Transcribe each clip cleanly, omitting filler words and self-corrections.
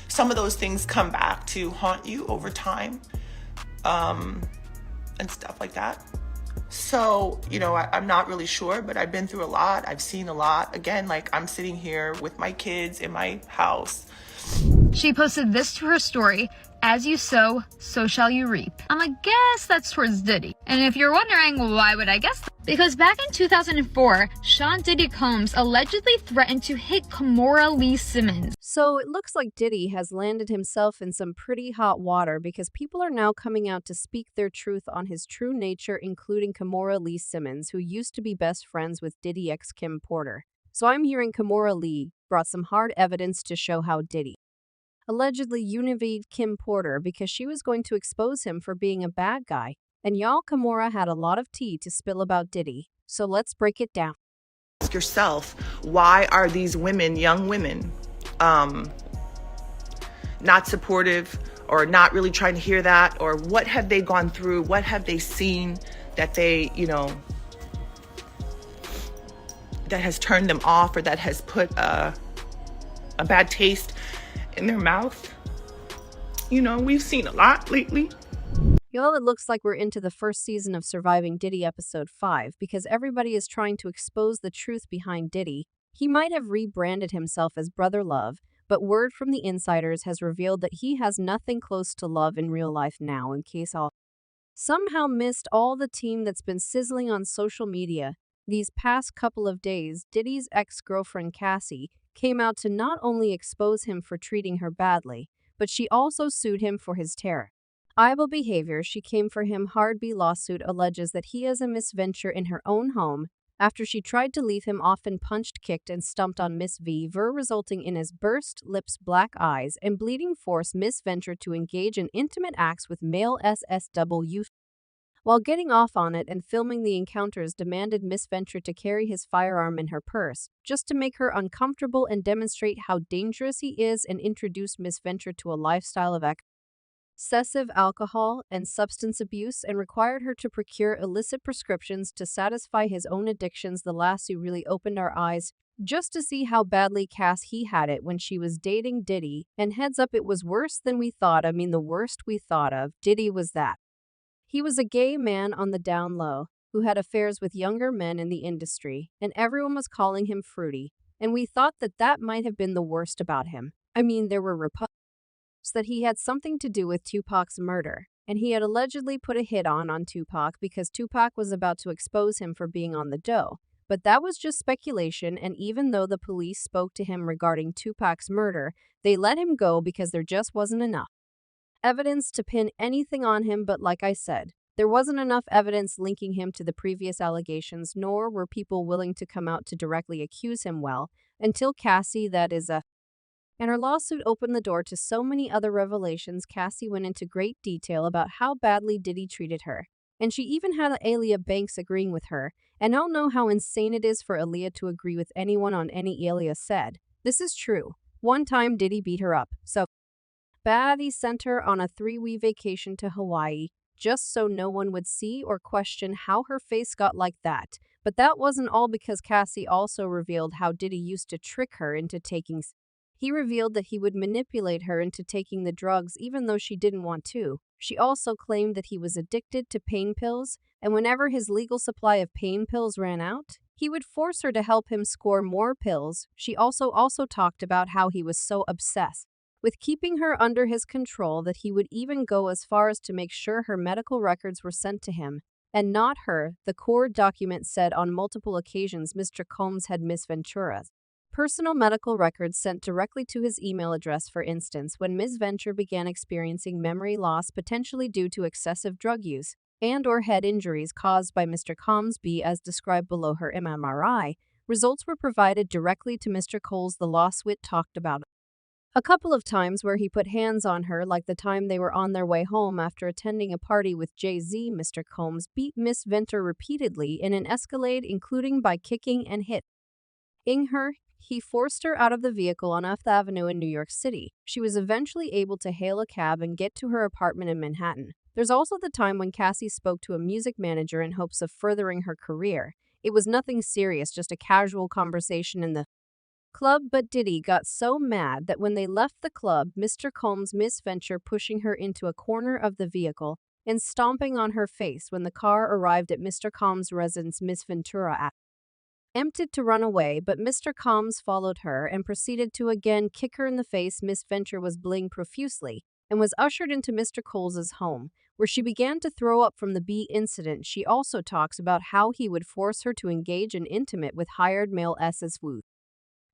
some of those things come back to haunt you over time, and stuff like that. So, I'm not really sure, but I've been through a lot. I've seen a lot. Again, like, I'm sitting here with my kids in my house. She posted this to her story: "As you sow, so shall you reap." I'm like, guess that's towards Diddy. And if you're wondering, why would I guess that? Because back in 2004, Sean Diddy Combs allegedly threatened to hit Kimora Lee Simmons. So it looks like Diddy has landed himself in some pretty hot water because people are now coming out to speak their truth on his true nature, including Kimora Lee Simmons, who used to be best friends with Diddy ex Kim Porter. So I'm hearing Kimora Lee brought some hard evidence to show how Diddy allegedly univied Kim Porter because she was going to expose him for being a bad guy. And y'all, Kimora had a lot of tea to spill about Diddy. So let's break it down. Ask yourself, why are these women, young women, not supportive or not really trying to hear that? Or what have they gone through? What have they seen that they, that has turned them off, or that has put a bad taste in their mouth? We've seen a lot lately. Y'all, it looks like we're into the first season of Surviving Diddy episode 5 because everybody is trying to expose the truth behind Diddy. He might have rebranded himself as Brother Love, but word from the insiders has revealed that he has nothing close to love in real life now, in case all somehow missed all the team that's been sizzling on social media. These past couple of days, Diddy's ex-girlfriend Cassie came out to not only expose him for treating her badly, but she also sued him for his terrible behavior. She came for him hard. B lawsuit alleges that he has a misventure in her own home after she tried to leave him off and punched, kicked, and stumped on Miss V, resulting in his burst lips, black eyes, and bleeding, forced Miss Venture to engage in intimate acts with male SSW. While getting off on it and filming the encounters, demanded Miss Venture to carry his firearm in her purse, just to make her uncomfortable and demonstrate how dangerous he is, and introduced Miss Venture to a lifestyle of excessive alcohol and substance abuse, and required her to procure illicit prescriptions to satisfy his own addictions. The lawsuit really opened our eyes just to see how badly he had it when she was dating Diddy, and heads up, it was worse than we thought. The worst we thought of. Diddy was that. He was a gay man on the down low who had affairs with younger men in the industry, and everyone was calling him fruity, and we thought that might have been the worst about him. There were reports that he had something to do with Tupac's murder, and he had allegedly put a hit on Tupac because Tupac was about to expose him for being on the dough. But that was just speculation, and even though the police spoke to him regarding Tupac's murder, they let him go because there just wasn't enough evidence to pin anything on him. But like I said, there wasn't enough evidence linking him to the previous allegations, nor were people willing to come out to directly accuse him, until Cassie, and her lawsuit opened the door to so many other revelations. Cassie went into great detail about how badly Diddy treated her, and she even had Aaliyah Banks agreeing with her, and I'll know how insane it is for Aaliyah to agree with anyone on any. Aaliyah said, "This is true. One time Diddy beat her up so bad he sent her on a 3-week vacation to Hawaii, just so no one would see or question how her face got like that." But that wasn't all, because Cassie also revealed how Diddy used to trick her into taking. He revealed that he would manipulate her into taking the drugs even though she didn't want to. She also claimed that he was addicted to pain pills, and whenever his legal supply of pain pills ran out, he would force her to help him score more pills. She also talked about how he was so obsessed with keeping her under his control that he would even go as far as to make sure her medical records were sent to him, and not her. The court document said on multiple occasions Mr. Combs had Miss Ventura's personal medical records sent directly to his email address. For instance, when Ms. Venture began experiencing memory loss, potentially due to excessive drug use and/or head injuries caused by Mr. Combs, as described below, her MRI results were provided directly to Mr. Coles. The lawsuit talked about a couple of times where he put hands on her, like the time they were on their way home after attending a party with Jay-Z. Mr. Combs beat Miss Venture repeatedly in an escalade, including by kicking and hitting her. He forced her out of the vehicle on Fifth Avenue in New York City. She was eventually able to hail a cab and get to her apartment in Manhattan. There's also the time when Cassie spoke to a music manager in hopes of furthering her career. It was nothing serious, just a casual conversation in the club, but Diddy got so mad that when they left the club, Mr. Combs misadventure pushing her into a corner of the vehicle and stomping on her face when the car arrived at Mr. Combs' residence. Miss Ventura attempted to run away, but Mr. Combs followed her and proceeded to again kick her in the face. Miss Venture was bleeding profusely and was ushered into Mr. Coles's home, where she began to throw up from the B incident. She also talks about how he would force her to engage in intimate with hired male S's woo,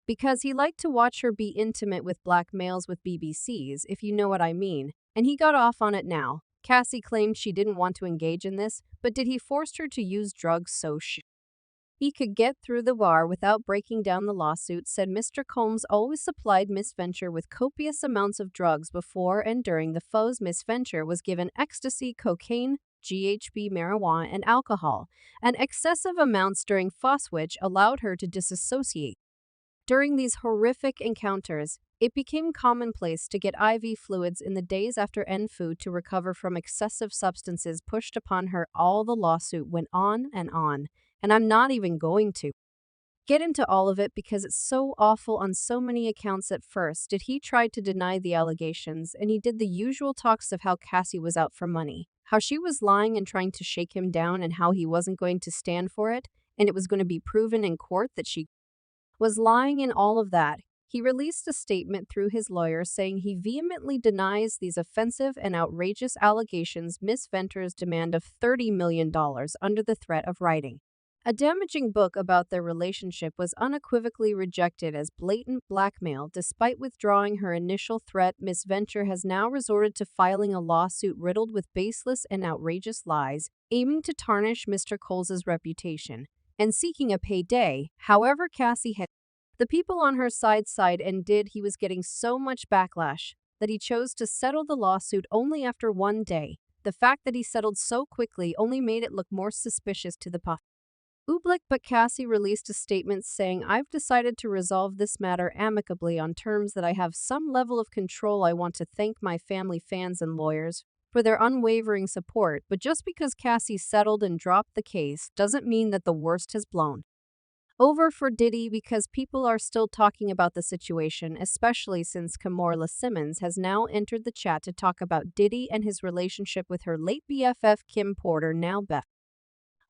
because he liked to watch her be intimate with black males with BBCs, if you know what I mean, and he got off on it now. Cassie claimed she didn't want to engage in this, but did he force her to use drugs so he could get through the bar without breaking down the lawsuit? Said Mr. Combs always supplied Miss Venture with copious amounts of drugs before and during the foes. Miss Venture was given ecstasy, cocaine, GHB, marijuana, and alcohol, and excessive amounts during FOS, which allowed her to disassociate. During these horrific encounters, it became commonplace to get IV fluids in the days after food to recover from excessive substances pushed upon her. All the lawsuit went on, and I'm not even going to get into all of it because it's so awful on so many accounts. At first, he tried to deny the allegations, and he did the usual talks of how Cassie was out for money, how she was lying and trying to shake him down, and how he wasn't going to stand for it, and it was going to be proven in court that she was lying. In all of that, he released a statement through his lawyer saying he vehemently denies these offensive and outrageous allegations. Miss Venture's demand of $30 million under the threat of writing a damaging book about their relationship was unequivocally rejected as blatant blackmail. Despite withdrawing her initial threat, Miss Venture has now resorted to filing a lawsuit riddled with baseless and outrageous lies, aiming to tarnish Mr. Coles's reputation and seeking a payday. However, Cassie had the people on her side and he was getting so much backlash that he chose to settle the lawsuit only after 1 day. The fact that he settled so quickly only made it look more suspicious to the public, but Cassie released a statement saying, "I've decided to resolve this matter amicably on terms that I have some level of control. I want to thank my family, fans, and lawyers for their unwavering support." But just because Cassie settled and dropped the case doesn't mean that the worst has blown over for Diddy, because people are still talking about the situation, especially since Kimora Simmons has now entered the chat to talk about Diddy and his relationship with her late BFF Kim Porter, now Beth.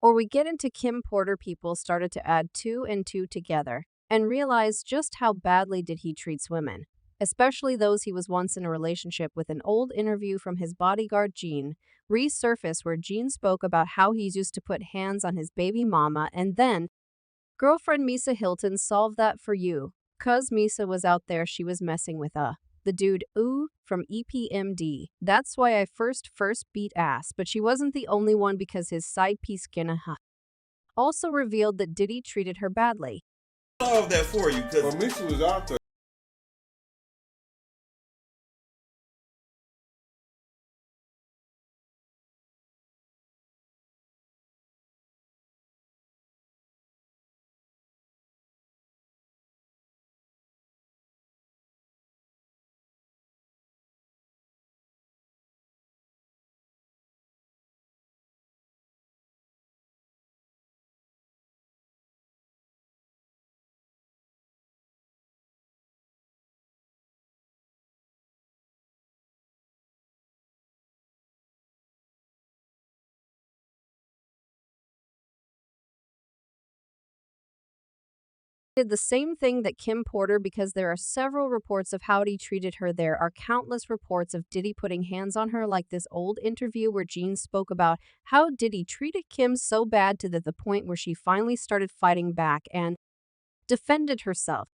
Or we get into Kim Porter, people started to add 2 and 2 together and realize just how badly Diddy treats women, especially those he was once in a relationship with. An old interview from his bodyguard Gene resurfaced where Gene spoke about how he used to put hands on his baby mama, and then girlfriend Misa Hilton solved that for you, cause Misa was out there, she was messing with the dude, from EPMD. That's why I first beat ass, but she wasn't the only one, because his side piece Gina also revealed that Diddy treated her badly. Solve that for you, because Misha was out there. Did the same thing that Kim Porter, because there are several reports of how he treated her. There are countless reports of Diddy putting hands on her, like this old interview where Gene spoke about how Diddy treated Kim so bad to the point where she finally started fighting back and defended herself.